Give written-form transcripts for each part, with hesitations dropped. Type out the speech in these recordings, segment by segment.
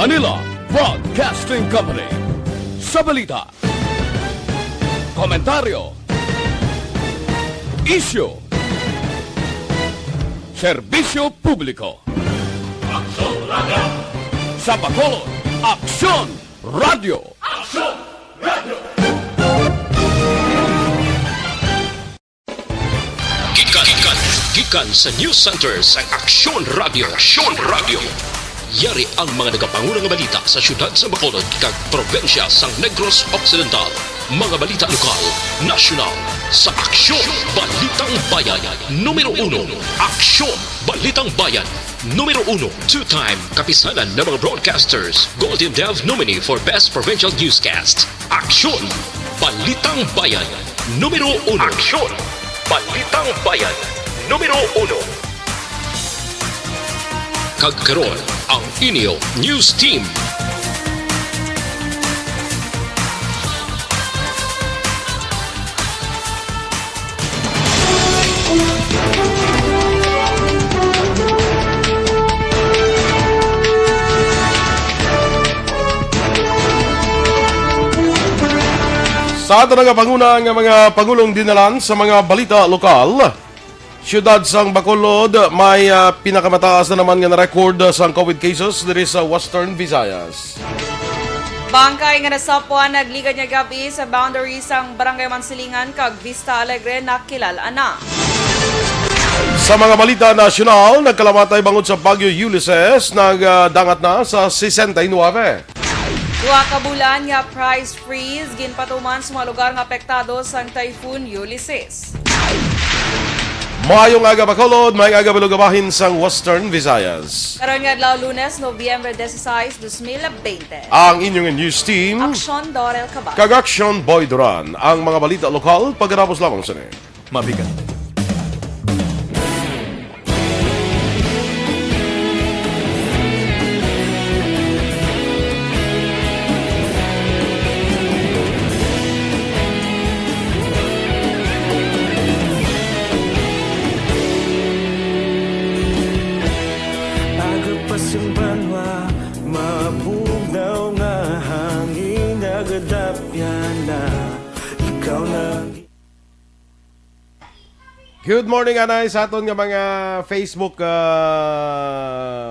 Manila Broadcasting Company. Sa balita, komentaryo, isyu, serbisyo publiko. Aksyon Radio! Sa Bacolod, Aksyon Radio! Aksyon Radio! Gikan sa News Center sa Aksyon Radio. Aksyon Radio. Yari ang mga nagapangunang balita sa syudad sa Bacolod kag probensya sang Negros Occidental. Mga balita lokal, nasyonal sa Aksyon Balitang Bayan. Numero 1, Aksyon Balitang Bayan. Numero 1, two-time kapisanan ng mga broadcasters, Golden Dev nominee for Best Provincial Newscast. Aksyon Balitang Bayan. Numero 1, Aksyon Balitang Bayan. Numero 1. Kagkaroon ang inyo News Team. Sa ato nga panguna nga mga pangulong dinalan sa mga balita lokal, siyudad sang Bacolod may pinakamataas na naman nga na-record sang COVID cases diri sa Western Visayas. Bangkay nga nasapuan nagligad niya gabi sa boundary sang Barangay Mansilingan kag Vista Alegre nakilala na. Sa mga balita nasyonal, nagkalamatay bangod sa Bagyo Ulysses, nagdangat na sa 69. Duha ka bulan nga price freeze ginpatuman sa mga lugar nga apektado sang Typhoon Ulysses. Maayong aga Bacolod, may aga balugabahin sang Western Visayas. Karon nga adlaw Lunes, Nobyembre 16, 2020. Ang inyong news team, Aksyon Dorel kag Aksyon Boy Duran. Ang mga balita lokal, pagkatapos lamang sa Mabigat. Good morning, anay, sa aton nga mga Facebook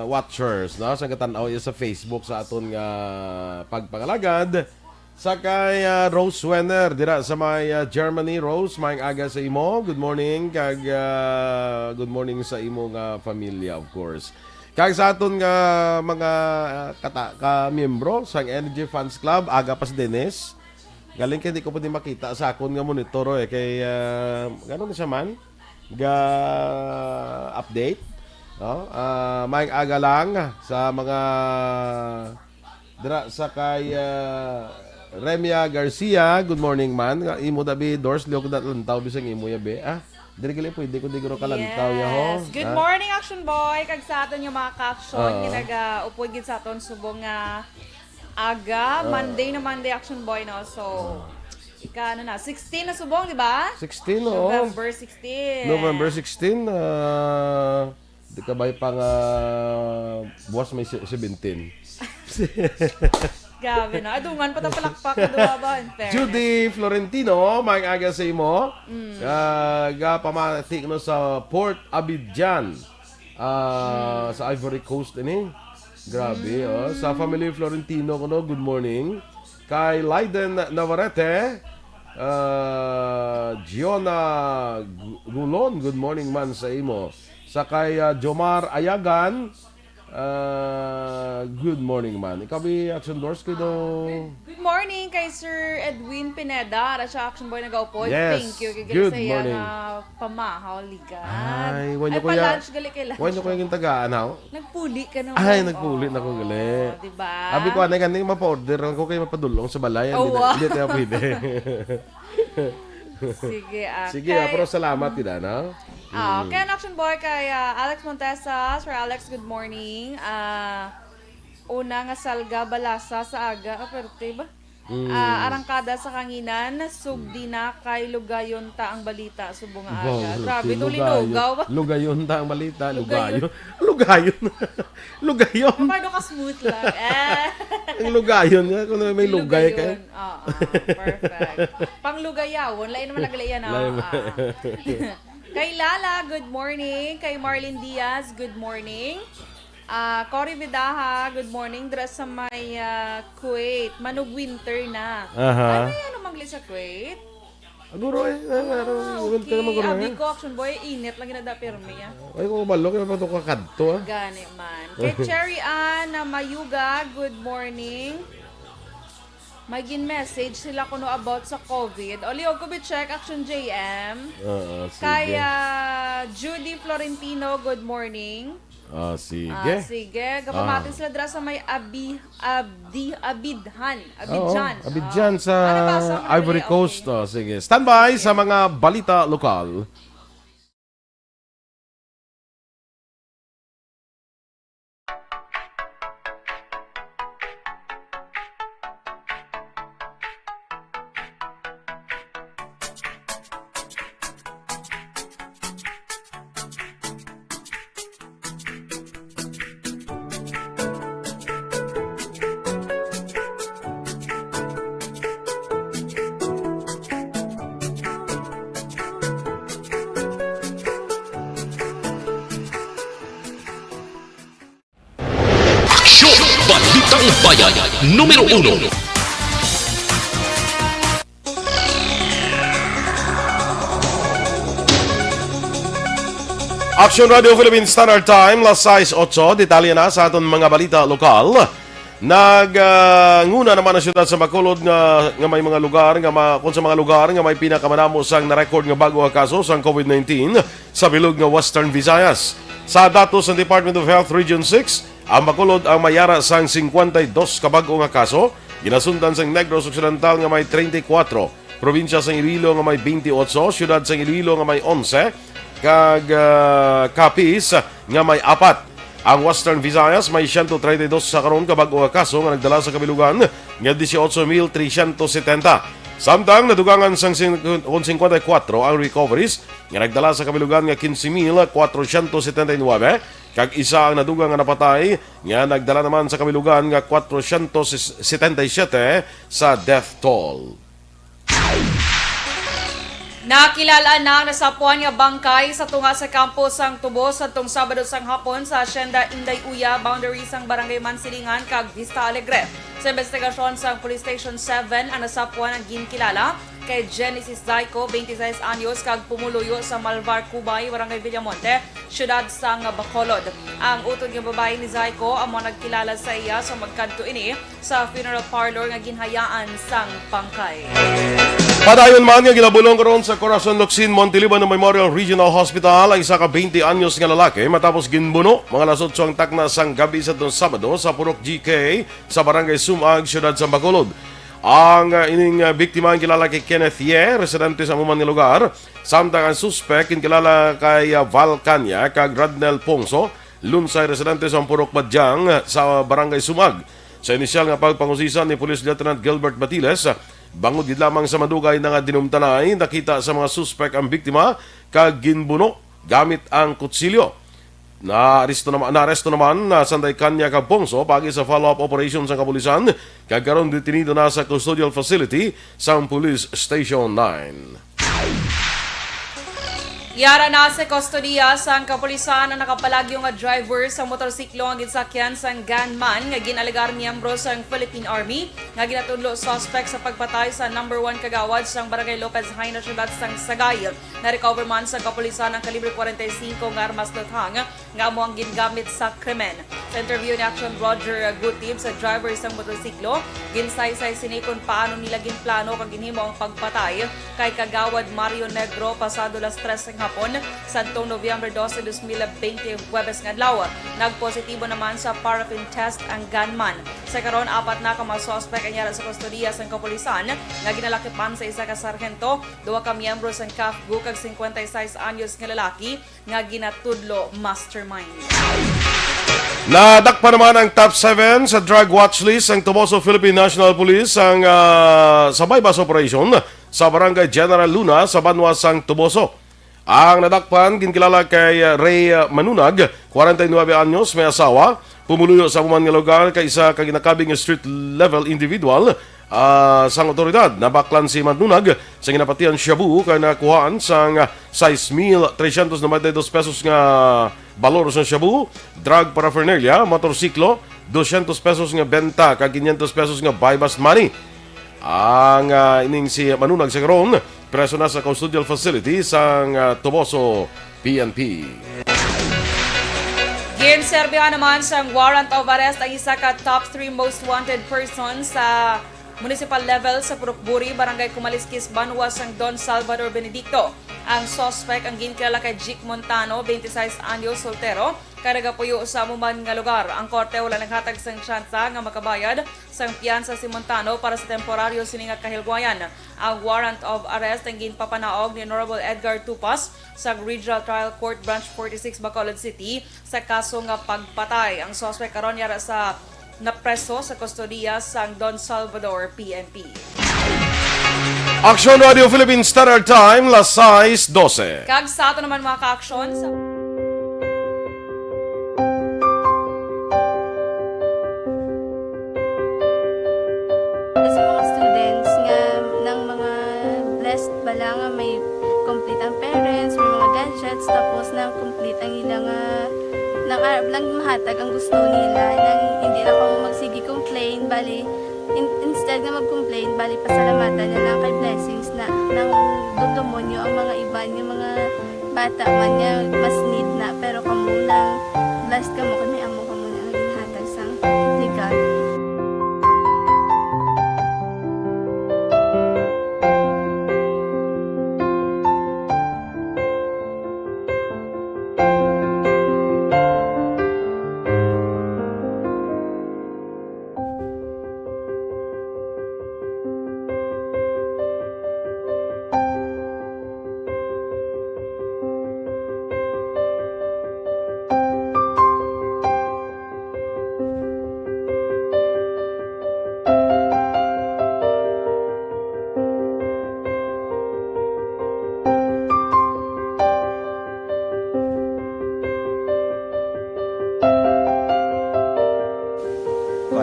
watchers, no? Sa katanaw sa Facebook sa aton nga pagpangalagad. Sa kay Rose Wenner, dira sa may Germany. Rose, maayong aga sa imo. Good morning, kag good morning sa imo nga pamilya, of course. Kag sa aton nga mga ka-miyembro sa Energy Fans Club, aga pa si Dennis. Galing kay di ko pa din makita sa akon nga monitor kay gano'n siya man update, no? Maayong aga lang sa mga dira sa kay Remia Garcia. Good morning man. Imo dabi doors liog na lantaw bisang imo ya be. Diri gali pwede ko digro ka lantaw ya ho. Good morning Action Boy kag sa aton yung mga ka-action ginaga-upod gid sa aton subong nga aga Monday Action Boy, no? So ano na, 16 na subong, di ba? 16, oo. November 16. November 16, di ka ba'y pang buwas may 17. Gabi na. Adungan pa palakpak na duwa ba? Judy Florentino, maayong aga sa imo. Pamatik no sa Port Abidjan, sa Ivory Coast ini. Grabe, Sa family Florentino ko, no, good morning. Kay Leiden Navarrete, Giona Gulon, good morning man sa imo. Sa kay Jomar Ayagan, good morning man. Ikaw bi Action Doors kayo. Good morning kay Sir Edwin Pineda. Ara siya Action Boy nag-upod. Yes. Thank you. Good sa morning. Pamahaw, ligan. Ay, pa-lunch gali kay lunch. Wanyo ko yung tagaan, ha? Nagpuli ka naman. Ay, nagpuli na ko gali. Diba? Abi ko, anay ganing mapa-order lang ko kayo mapadulong sa balay. Hindi tayo pwede. Sige, Sige, pero salamat kita, no? Kaya Action Boy kay Alex Montesa. Sir Alex, good morning. Una nga salga balasa sa aga. Aperte ba? Arangkada sa kanginan, sugdi na kay lugayon ta ang balita subong nga aga. Grabe, tulinugaw. Lugayon ta ang balita. Lugayon. Lugayon. Lugayon. Paano ka smooth lang? Ang lugayon nga. Kung may lugay ka. Perfect. Panglugayawon. Lain naman naglayan. Kay Lala, good morning. Kay Marlene Diaz, good morning. Cory Vidaha, good morning. Dra sa may Kuwait. Manog winter na. Ano yan magli sa Kuwait? Aguro winter naman guro. Abi ko, Aksyon Boy, init lang ginada pirmi. Ay, kung balok, kaya pa ito kakadto. Gani man. Kay Cherry Ann Mayuga, good morning. May gin-message sila kuno about sa COVID. Oli, ko check Aksyon JM. Kay Judy Florentino, good morning. Sige. Sige. Kapamatin sila dra sa may Abidjan. Abidjan sa Ivory Coast. Sige. Standby sa mga balita lokal. Balitang Bayan, Numero 1. Aksyon Radio Philippine Standard Time, las 6:08, detalye na sa aton mga balita lokal. Nguna naman ang siyudad sa Bacolod nga may mga lugar kung sa mga lugar nga may pinakamanamo sang na-record nga bago nga kaso sang COVID-19 sa bilog nga Western Visayas. Sa datos ng Department of Health Region 6, ang Bacolod ang mayara sang 52 kabago nga kaso, ginasundan sang Negros Occidental nga may 34, probinsya sang Iloilo nga may 28, siyudad sang Iloilo nga may 11, kag Capiz nga may 4. Ang Western Visayas may 132 sa karon kabago nga kaso nga nagdala sa kabilugan nga 18,370. Samtang nadugangan sang 54 ang recoveries nga nagdala sa kabilugan nga 15,479 kag isa ang nadugang nga napatay nga nagdala naman sa kabilugan nga 477 sa death toll. Nakilala na nasapuan nga bangkay sa tunga sa campus sang Tubo sa tong Sabado sang hapon sa Hacienda Inday Uya, boundary sang Barangay Mansilingan kag Vista Alegre. Sa investigasyon sang Police Station 7 ang nasapuan ang ginkilala kay Genesis Zaiko, 26 anyos, kag pumuluyo sa Malvar Cubay, Barangay Villamonte, siyudad sang Bacolod. Ang utod nga babae ni Zaiko amo nagkilala sa iya sa magkadto ini sa funeral parlor nga ginhayaan sang bangkay. Padayon man nga ginabulong karon sa Corazon Locsin Montiliban Memorial Regional Hospital ang isa ka 20 anyos nga lalaki matapos ginbuno mga alas 8 ang takna sang gabi sa Sabado sa Purok GK sa Barangay Sumag, siyudad sa Bacolod. Ang ining biktima ang kilala kay Kenneth Ye, residente sa amuman nga lugar. Samtang ang suspect kilala kay Val Canya kag Radnel Pongso, lunsay residente sa Purok Badyang sa Barangay Sumag. Sa inisyal nga pagpangusisan ni Police Lieutenant Gilbert Batiles, bangod gid lamang sa madugay nga dinumtanay, nakita sa mga suspect ang biktima kag ginbuno gamit ang kutsilyo. Naaresto naman na Sanday Kanya kag Pongso pagi sa follow-up operation sa kapulisan kag karon detenido na sa custodial facility sa Police Station 9. Yara na sa kustodiya sang kapulisan ang nakapalagyo nga driver sa motorsiklo ang ginsakyan sang gunman nga ginalegar miyembro sang Philippine Army nga ginatudlo suspect sa pagpatay sa number 1 kagawad sang Barangay Lopez Haina, siyudad sang Sagay. Na-recover man sa kapulisan ang kalibre 45 nga armas luthang nga amo ang gingamit sa krimen. Sa interview ni Aksyon Roger Gutib sa driver sang motorsiklo, ginsaysay sini kung paano nila ginplano kag ginhimo ang pagpatay kay kagawad Mario Negro pasado las 3 hapon sa Nobyembre 12, 2020 Huwebes nga adlaw. Nagpositibo naman sa paraffin test ang gunman. Sa karon 4 na ka mga suspect ang yara sa kustodiya sang kapulisan nga ginalakipan sa isa ka sargento, 2 ka miyembro sang CAFGU kag 56 anyos nga lalaki nga ginatudlo mastermind. Nadakpa naman ang top 7 sa drug watch list ang Toboso Philippine National Police ang sa bypass operation sa Barangay General Luna sa Banwasang Toboso. Ang nadakpan ginkilala kay Ray Manunag, 49 anyos, may asawa, pumuluyo sa human nga lugar kay isa ka ginakabing street level individual sang otoridad. Nabaklan si Manunag sa ginapatian shabu kay nakuhaan sang 6,392 pesos nga balor sa shabu, drug paraphernalia, motorsiklo, 200 pesos nga benta, kag 500 pesos nga buy-bust money. Ang ining si Manunag sa karon, preso na sa custodial facility sang Toboso PNP. Ginserbihan naman sa warrant of arrest ang isa ka top 3 most wanted person sa municipal level sa Purukburi, Barangay Kumaliskis, Banwas ang Don Salvador Benedicto. Ang suspect ang ginkilala kay Jick Montano, 26 anyos, soltero, kay nagapuyo sa amuman nga lugar. Ang korte wala naghatag sang tsansa nga makabayad sang piyansa si Montano para sa temporaryo sining nga kahilgwayan. Ang warrant of arrest ang ginpapanaog ni Honorable Edgar Tupas sa Regional Trial Court Branch 46 Bacolod City sa kaso nga pagpatay. Ang suspect karon yara sa napreso sa kustodiya sang Don Salvador PNP. Aksyon Radio Philippine Standard Time, las 6:12. Kag sa ato naman mga ka-aksyon sa sa mga students nga ng mga blessed bala nga may complete ang parents, may mga gadgets, tapos na complete ang ilang nang lang mahatag ang gusto nila nang hindi na ako magsigi complain bali instead na mag-complain bali pasalamatan na lang kay blessings na nang dudumonyo ang mga iba yung mga bata man nga mas need na pero kamo lang blessed kamo kami amo kamo na naging hatag sang legal.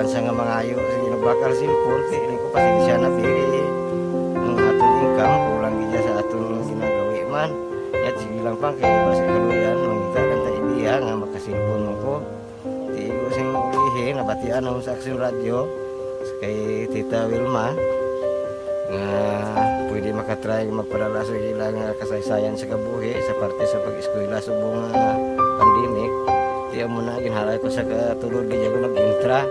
Sa nga mga ayo sa ginabakar silpon kay ini ko pasensya na biri ang atong income kulang ginya sa atong ginagawi man yat sige lang pang kay basta kaluyan mangita kan ta ideya nga makasilpon mo ko ti ko sing ulihin nabatian ang sa Aksyon Radio kay Tita Wilma nga pwede makatry magpadala sa ilang kasaysayan sa kabuhi sa parte sa pag-eskwela subong pandemic di amo na ginhalay ko sa katulod ginya ko nag-intra.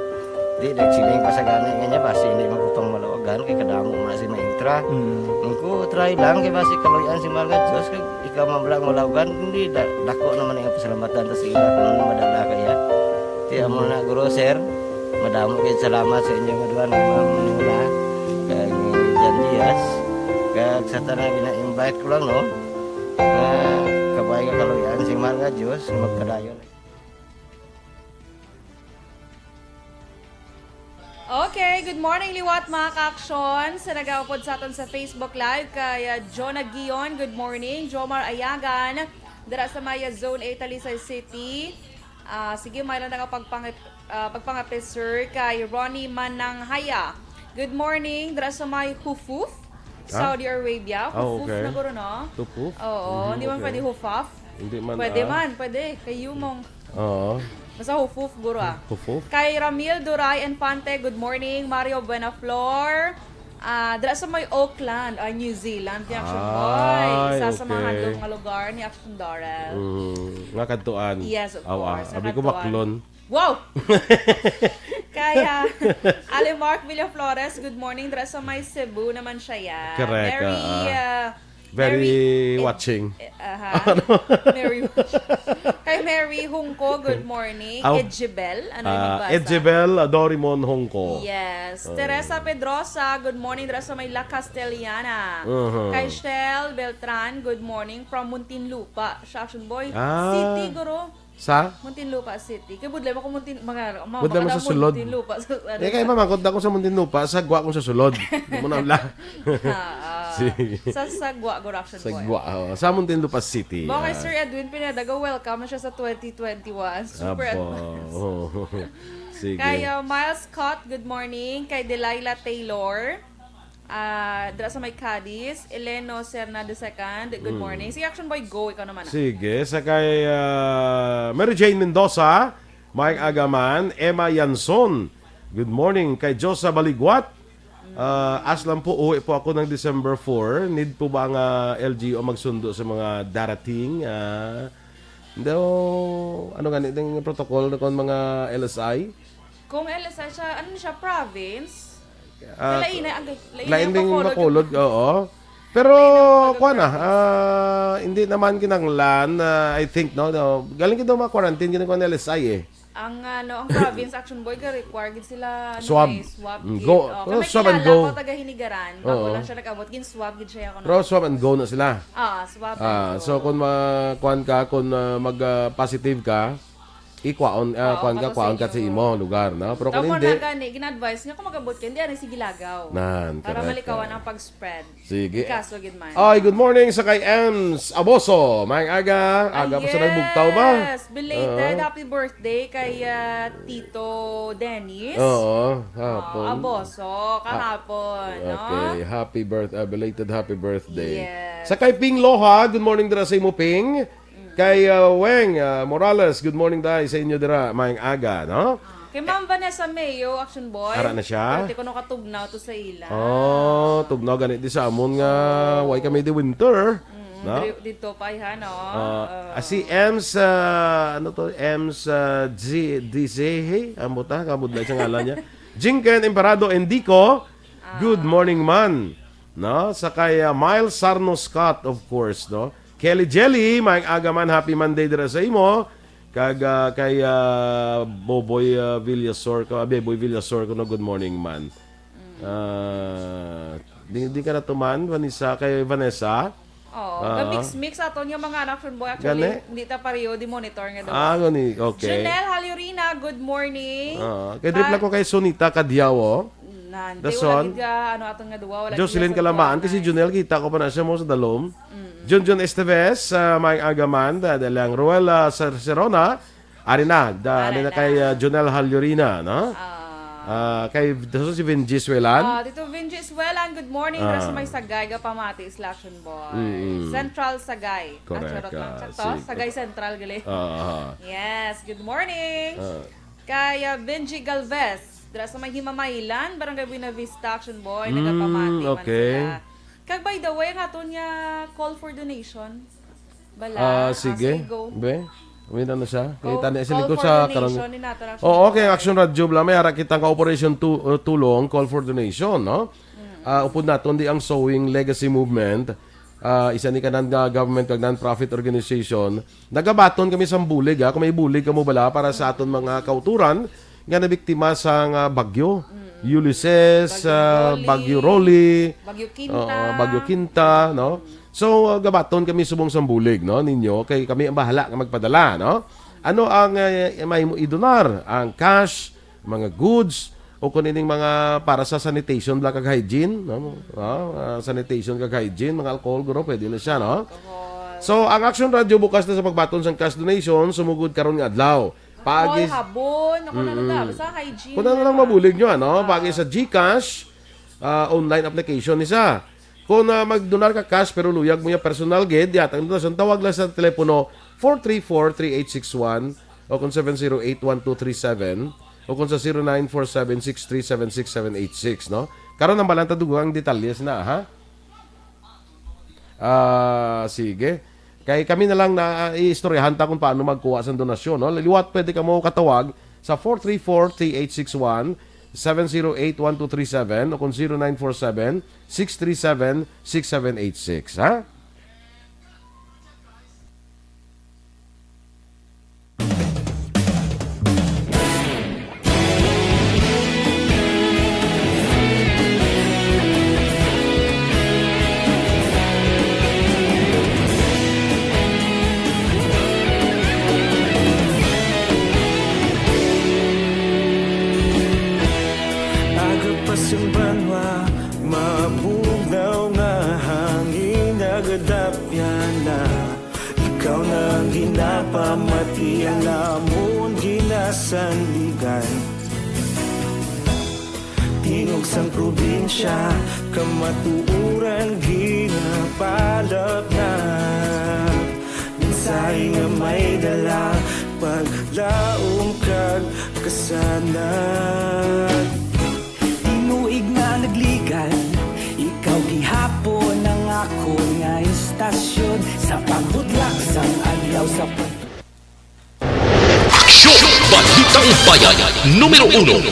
Di nagsiling pa sa gana nga niya basi hindi magupang malawagan kay kadamo mo na si maintra. Ningko try lang kay basi kaloyan si Marga Diyos kay ikaw mablang malawagan hindi dako naman ang pasalamatan ta sa ila kung madala kaya. Ti amo na guro sir. Madamo kay salamat sa inyo maduan muna kay Jan Diaz. Kag sa tanan gina-invite ko lang no. Kabay ka kaloyan si Marga Diyos magkadayon. Okay, good morning liwat mga ka-aksyon. Sa nag-aupod sa aton sa Facebook Live kay Jonah Gion, good morning. Jomar Ayagan, dara sa Maya Zone 8, Talisay City. Sige, may lang pagpangapit sir kay Ronnie Mananghaya. Good morning, dara sa May Hufuf, Saudi Arabia. Hufuf okay. na guro, no? Hufuf? Oo, hindi man pwede hufaf. Hindi man. Pwede man, pwede. Kayo mong. Oo. Basta hufuf, guro Hufuf. Kay Ramil Duray Infante, good morning. Mario Buenaflor. Dira sa may Auckland, New Zealand, ni Aksyon Boy. Isa sa mga handong nga lugar ni Aksyon Dorel. Nga kantuan. Yes, of course. Abi ko maklon. Wow! Kaya, Ali Mark Villaflores, good morning. Dira sa may Cebu naman siya yan. Correct. Very watching. Mary Kay Mary Hungko, good morning. Edjebel, ano yung magbasa? Edjebel Dorimon Hongko. Yes. Teresa Pedrosa, good morning. Dara sa may La Castellana. Kay Shell Beltran, good morning. From Muntinlupa, siya Action Boy. City, guro. Sa? Muntinlupa City. Kaya budlay mo ko mga Budlay mo sa sulod. Muntinlupa. Kaya mamangkot na ko sa Muntinlupa, sagwa ko sa sulod. Hindi mo na wala. Sige. Sa Sagwa, good action boy. Sagwa. Sa Muntinlupa City. Kay Sir Edwin Pinadaga, welcome na siya sa 2021. Super advanced. Sige. Kay Miles Scott, good morning. Kay Delilah Taylor. Dira sa may Cadiz, Eleno Serna II, good morning. Si Action Boy, go, ikaw naman. Sige, sa kay Mary Jane Mendoza, Mike Agaman, Emma Yanson, good morning. Kay Josa Baligwat, aslam po, uwi po ako ng December 4. Need po ba ang LGO magsundo sa mga darating? Ano ganit yung protocol ng mga LSI? Kung LSI siya, ano siya, province? Lain din makulod, oo. Pero, kuha na, hindi naman kinanglan, I think, no? Galing kita ma-quarantine, ginagawa ng LSI eh. Ang province Action Boy, required sila swab. Swab Go. Swab and go. Ako taga-Hinigaran, bago lang siya nag-abot, swab gid siya ako. Pero swab and go na sila. Swab and go. So, kung mag-positive ka, ikwaon ka sa imo lugar, no? Pero kung hindi, gina-advise nga kung mag-abot ka, hindi ano sige lagaw. Para correct. malikawan ang pag-spread. Sige. Kaso gid man. Ay, good morning sa kay Ems Aboso. Mayang aga pa sa nagbugtaw ba? Yes, belated happy birthday kay Tito Dennis. Hapon. Aboso, kahapon, no? Okay, belated happy birthday. Yes. Sa kay Ping Loha, good morning dira sa imo Ping. Kay Weng Morales, good morning tayo sa inyo dira, mayang aga, no? Kay Ma'am Vanessa Mayo, Action Boy. Ara na siya? Pwede ko nung katugnaw to sa ila. Tugnaw ganit di sa amon nga, why kami di winter. No? Dito pa yan, no? Si Ems, Ems DC, amo ta, kamudlay sa ngalan niya. Jinken Emperado Endico, good morning man. No? Sa kay Miles Sarno Scott, of course, no? Kelly Jelly, mayang aga man, happy Monday dira sa imo. Kay Boboy Villasor ko, Beboy Villasor ko, no, good morning man. Di ka na tuman, Vanessa, kay Vanessa. mix ato niya mga Action Boy. Actually, hindi ta pareho, di monitor nga daw. Gani, okay. Janelle Halurina, good morning. Kay drip lang ko kay Sonita Kadiawo. Nante, wala gid ka, atong nga duwa, wala Jocelyn Kalamaan, kasi Junel, kita ko pa na siya mo sa dalom. John Esteves, mayang agaman, dalang Ruel Serona, ari na kay Junel Halurina, no? Kay si Vinji Suelan. Dito Vinji Suelan, good morning. Sa may Sagay, Gapamati, Action Boy. Central Sagay. Correct. Sagay Central, gali. Yes, good morning. Kay Vinji Galvez, sa may Himamaylan, Barangay Buena Vista, Action Boy, Nagapamati. Okay. Kag by the way, nga ito niya call for donation. Bala. Sige. Go. Wala na siya. Kita na call ko for sa donation ni Natara. okay, Action Radio Bla, may hara kitang ka-operation tulong, call for donation, no? Upod naton di ang Sowing Legacy Movement. Isa ni kanan government kag non-profit organization. Nagabaton kami sa bulig, kung may bulig kamo bala para sa aton mga kauturan nga nabiktima sa bagyo. Ulysses, Bagyo Rolly, Bagyo Quinta, no? So, gabaton kami subong sambulig, no, ninyo, kay kami ang bahala nga magpadala, no? Ano ang may mo idonar? Ang cash, mga goods, o kunining mga para sa sanitation, kag hygiene, no? Sanitation kag hygiene, mga alcohol, guro, pwede na siya, no? So, ang Action Radio bukas na sa pagbaton sa cash donation, sumugod karon nga adlaw. Pagis habon, ako na sa hygiene. Kung na lang mabulig nyo, ano? Pagis sa GCash, online application isa. Kung magdonar ka cash pero luyag mo yung personal gid, yatang donasyon, tawag lang sa telepono 434-3861 o kung 708-1237 o kung sa 0947-6376786, no? Karon ang balanta dugang detalyes na, ha? Sige. Kaya kami na lang na i-istoryahan ta kung paano magkuha sa donasyon, no? Liwat pwede ka mo katawag sa 434-3861 708-1237 o kung 0947-637-6786, ha? Bayan namon ginasandigan, tingog sang probinsya, kamatuuran ginabalak na. Minsay nga may dala, paglaom kag kasanag. Tinuig nga nagligan, ikaw gihapon ang ako nga istasyon, sa pagbudlak sang adlaw sa Aksyon! Balitang Bayan, numero 1.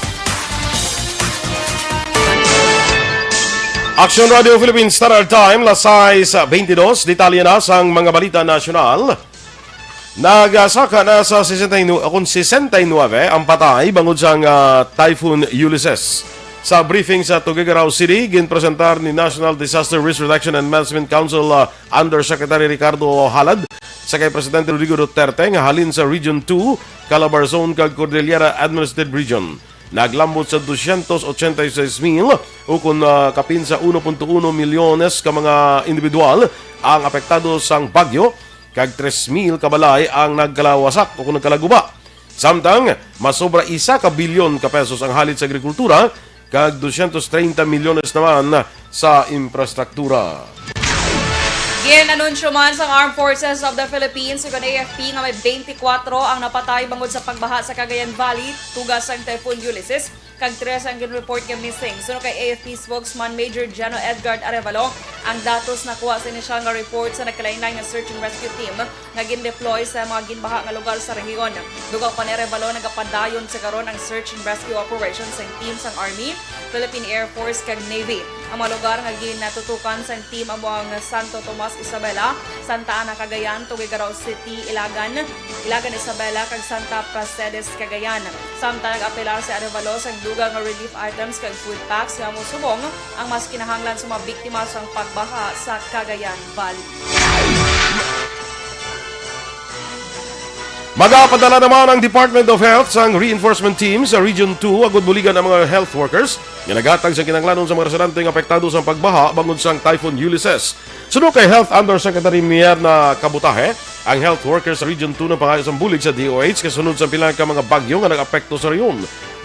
Aksyon Radio Philippines Standard Time, lasais 22, detalye na sang mga balita nasyonal. Nagasaka na sa 69 ang patay bangod sang Typhoon Ulysses. Sa briefing sa Tuguegarao City, ginpresentar ni National Disaster Risk Reduction and Management Council Undersecretary Ricardo Halad sa kay Presidente Rodrigo Duterte nga halin sa Region 2, Calabar Zone kag Cordillera Administrative Region. Naglambot sa 286,000 o kung kapin sa 1.1 milyones ka mga individual ang apektado sang bagyo, kag 3,000 kabalay ang nagkalawasak o kung nagkalaguba. Samtang masobra 1 ka bilyon ka pesos ang halit sa agrikultura, kag 230 milyones naman sa infrastruktura. Ginanunsyo man sa Armed Forces of the Philippines ug AFP nga may 24 ang napatay bangod sa pagbaha sa Cagayan Valley tugas sang Typhoon Ulysses, kag 3 ang gin-report nga missing. Suno kay AFP spokesman Major General Edgar Arevalo, ang datos nakuha sa inisyal nga report sa nagkalain-lain nga search and rescue team nga gin-deploy sa mga ginbaha nga lugar sa rehiyon. Dugaw pa ni Arevalo nagapadayon sa karon ang search and rescue operations sa team sang Army, Philippine Air Force kag Navy. Ang mga lugar nga ginatutukan sa team ang Santo Tomas, Isabela, Santa Ana, Cagayan, Tuguegarao City, Ilagan Isabela kag Santa Pracedes, Cagayan. Samtang nag-apelar si Arevalo sa dugang nga relief items kag food packs nga musubong ang mas kinahanglan sa mga biktima sang pagbaha sa Cagayan Valley. Magapadala naman ang Department of Health sang reinforcement team sa Region 2 agud buligan ang mga health workers nga nagatag sa kinahanglanon sa mga residente nga apektado sa pagbaha bangod sang Typhoon Ulysses. Sunod kay Health Undersecretary Mier na Kabutahe, ang health workers sa Region 2 ng pangayos ang bulig sa DOH kasunod sa pilang ka mga bagyo nga nag-apekto sa reyon.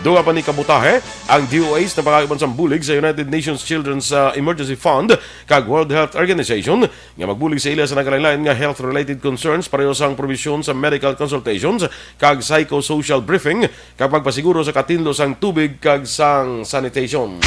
Duga pa ni Kabutahe, ang DOH na pangayos ang bulig sa United Nations Children's Emergency Fund kag World Health Organization nga magbulig sa ila sa nagkalain nga health-related concerns pareho sang provision sa medical consultations kag psychosocial briefing kag pagpasiguro sa katinlo sang tubig kag sang sanitation.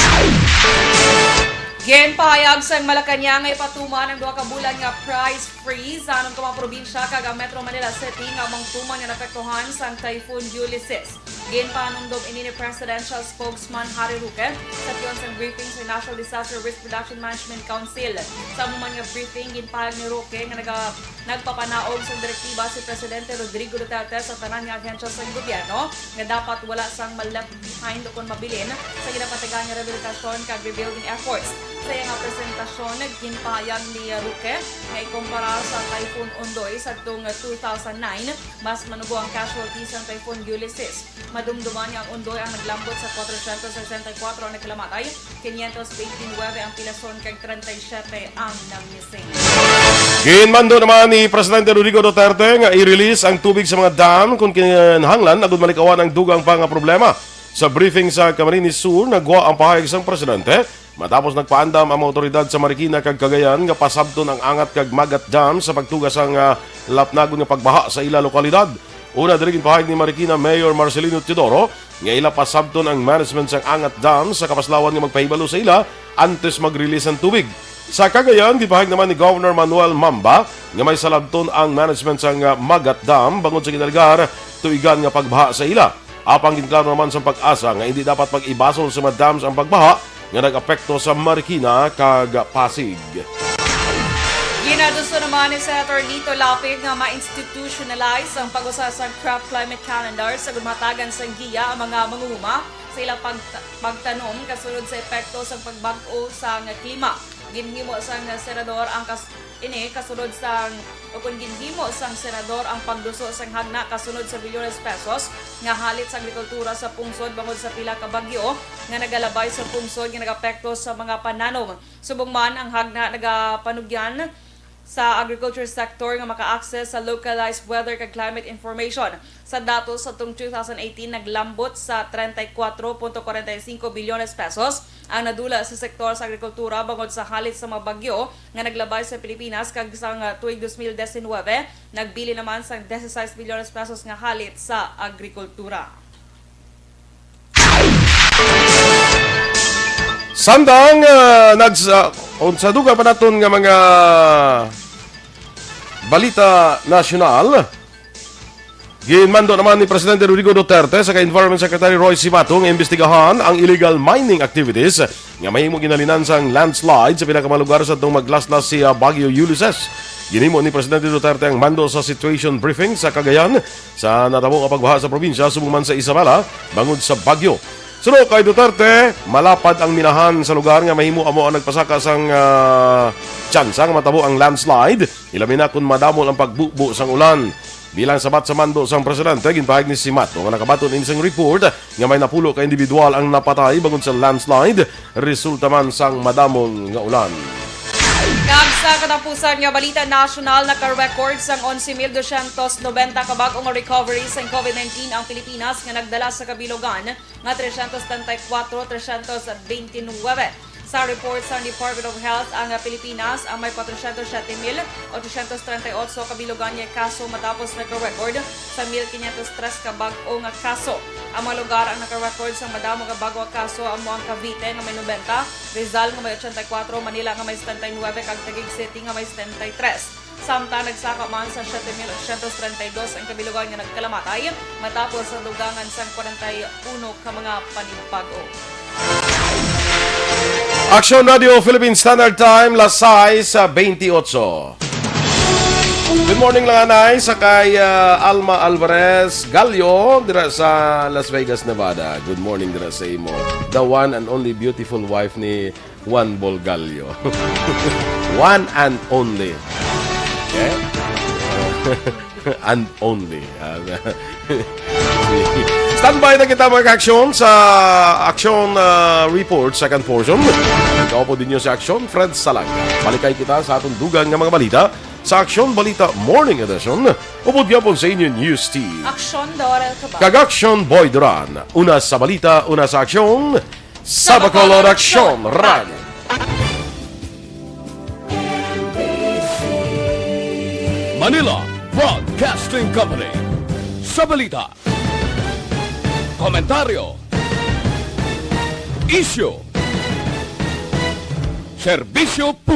Ginpahayag sa Malacanang nga ipatuman ang 2 ka bulan nga price freeze sa anong mga probinsya kag ang Metro Manila City nga mangtuman nga napektuhan sang Typhoon Ulysses. Ginpanumdom ini ni Presidential Spokesman Harry Roque sa tiyon sang briefing sa National Disaster Risk Reduction Management Council. Sa muman nga briefing, ginpahayag ni Roque nga nagpapanaog sa direktiba si Presidente Rodrigo Duterte sa tanan nga ahensya sa gobyerno nga dapat wala sang left behind o kung mabilin sa ginapatagan nga rehabilitasyon kag rebuilding efforts. Sa iyang presentasyon, ginpahayag ni Roque nga ikumpara sa Typhoon Ondoy sa itong 2009, mas manubo ang casualties ng Typhoon Ulysses. Madumduman niya ang Ondoy ang naglambot sa 464 ang nagkalamatay, 529 ang pilason kag 37 ang nang-missing. Ginmando naman ni Presidente Rodrigo Duterte nga i-release ang tubig sa mga dam kung kinahanglan agud malikawan ang dugang pa nga problema. Sa briefing sa Camarines Sur, nagwa ang pahayag sang presidente matapos nagpaandam ang mga otoridad sa Marikina kag Cagayan nga pasabton ang angat kag Magat Dam sa pagtugas ang lapnagon nga pagbaha sa ila lokalidad. Una diri pahayag ni Marikina Mayor Marcelino Teodoro nga ila pasabton ang management sang Angat Dam sa kapaslawan nga magpahibalo sa ila antes mag-release ang tubig. Sa Cagayan, gipahayag naman ni Governor Manuel Mamba nga may salabton ang management sang Magat Dam bangod sa kinalgar tuigan nga pagbaha sa ila. Apang ginklaro naman sa pag-asa nga hindi dapat pag-ibasol sa mga dams ang pagbaha nga nag-apekto sa Marikina kag Pasig. Ginaduso naman ni Senator Lito Lapid nga ma-institutionalize ang pag-usa sa craft climate calendar sa gumatagan sa giya ang mga mangunguma sa ilang pagtanom kasunod sa epekto sa pagbag-o sa klima. Ginhimo sang senador ang kasunod sang kung ginhimo sang senador ang pagduso sang hagna kasunod sa bilyones pesos nga halit sa agrikultura sa pungsod bangod sa pila ka bagyo nga nagalabay sa pungsod nga nagapekto sa mga pananom. Subong man ang hagna nagapanugyan sa agriculture sector nga maka-access sa localized weather kag climate information. Sa datos sa 2018 naglambot sa 34.45 bilyones pesos ang nadula sa sektor sa agrikultura bangod sa halit sa mga bagyo nga naglabay sa Pilipinas kag sang tuig 2019 nagbili naman sa 16 bilyones pesos nga halit sa agrikultura. Samtang sa duga pa naton nga mga balita nasyonal, ginmando naman ni Presidente Rodrigo Duterte sa Environment Secretary Roy Simato nga imbestigahan ang illegal mining activities nga mahimo ginalinan sang landslide sa pinakamalugar sa itong maglaslas si Baguio Ulysses. Ginimo ni Presidente Duterte ang mando sa situation briefing sa Cagayan sa natabo nga pagbaha sa probinsya subong man sa Isabela bangod sa Baguio. Sunod kay Duterte, malapad ang minahan sa lugar nga mahimo amo ang nagpasaka sang tsansa nga matabo ang landslide. Ilabi na kung madamo ang pagbubo sang ulan. Bilang sabat sa mando sang presidente, ginpahayag ni Simato nga nakabaton inisang report nga may napulo ka individual ang napatay bangod sa landslide, resulta man sang madamong nga ulan. Kag sa katapusan nga balita national, naka-record sang 11,290 kabag-ong recovery sa COVID-19 ang Pilipinas nga nagdala sa kabilogan nga 334,329. Sa report sa Department of Health, ang Pilipinas ang may 407,838 kabilogan nga kaso matapos nagka-record sa 1,503 kabag-ong kaso. Ang mga lugar ang naka-record sa madamo nga bago kaso amo ang Cavite nga may 90, Rizal nga may 84, Manila nga may 79 kag Taguig City nga may 73. Samtang nagsaka man sa 7,832 ang kabilugan nga nagkalamatay matapos sa dugangan sang 41 ka mga panibago. Aksyon Radio Philippine Standard Time, las 6:28. Good morning lang anay sa kay Alma Alvarez Gallo dira sa Las Vegas, Nevada. Good morning dira sa imo. The one and only beautiful wife ni Juan Bolgallo. One and only. Okay? And only. Standby na kita mga aksyon sa Aksyon Report second portion. Ikaw po din nyo sa Aksyon, Fred Salang. Balikay kita sa atong dugang ng mga balita sa Aksyon Balita Morning Edition. Upod nga po sa inyo News Team. Aksyon Dorel Kabag. Kag-Aksyon Boy Duran. Una sa balita, una sa aksyon. Sa Bacolod Aksyon Radio. Manila Broadcasting Company. Sa balita, komentaryo, isyu, serbisyo